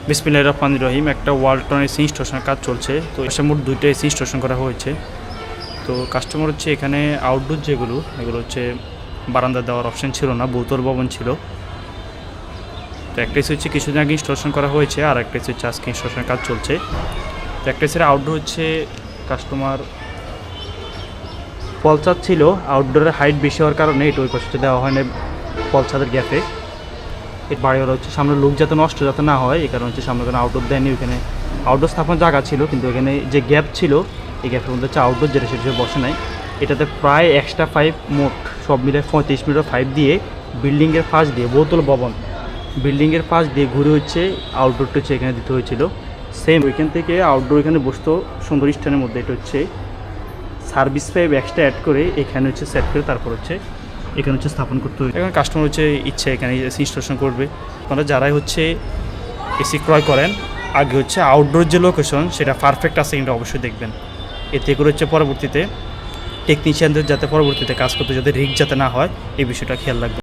বিসমিল্লাহির রহমানির রহিম। একটা ওয়ালটন এসি ইনস্টলেশনের কাজ চলছে। তো এসে মোট 2টা এসি ইনস্টলেশন করা হয়েছে। তো কাস্টমার হচ্ছে এখানে আউটডোর এগুলো হচ্ছে বারান্দা দেওয়ার অপশন ছিল না, বহুতল ভবন ছিল। তো একটা এসি হচ্ছে কিছুদিন আগে ইনস্টলেশন করা হয়েছে, আর একটা এসি হচ্ছে আজকে ইনস্টলেশনের কাজ চলছে। তো একটা এসির আউটডোর হচ্ছে কাস্টমার পলচার ছিল, আউটডোরের হাইট বেশি হওয়ার কারণে এটা ওই পাশে দেওয়া হয় না পলচারের গ্যাপে। এর বাড়িওয়ালা হচ্ছে সামনে লোক যাতে নষ্ট যাতে না হয় এই কারণে হচ্ছে সামনে কোনো আউটডোর দেয়নি। ওইখানে আউটডোর স্থাপনের জায়গা ছিল, কিন্তু এখানে যে গ্যাপ ছিল এই গ্যাপের মধ্যে হচ্ছে আউটডোর যেটা সেটা বসে নাই। এটাতে প্রায় এক্সট্রা 5 মোট সব মিলে 35 মিটার 5 দিয়ে বিল্ডিংয়ের পাশ দিয়ে বহুতল ভবন বিল্ডিংয়ের পাশ দিয়ে ঘুরে হচ্ছে আউটডোরটা হচ্ছে এখানে দিতে হয়েছিল। সেম ওইখান থেকে আউটডোর এখানে বসতো সুন্দর স্ট্যান্ডের মধ্যে। এটা হচ্ছে সার্ভিস পাইপ এক্সট্রা অ্যাড করে এখানে হচ্ছে সেট করে তারপর হচ্ছে এখানে হচ্ছে স্থাপন করতে হবে। এখন কাস্টমার হচ্ছে ইচ্ছে এখানে এসি ইনস্টলেশন করবে। আপনারা যারাই হচ্ছে এসি ক্রয় করেন আগে হচ্ছে আউটডোর যে লোকেশন সেটা পারফেক্ট আছে কিনা অবশ্যই দেখবেন। এতে করে হচ্ছে পরবর্তীতে টেকনিশিয়ানদের যাতে পরবর্তীতে কাজ করতে যাতে রিস্ক যাতে না হয় এই বিষয়টা খেয়াল রাখবেন।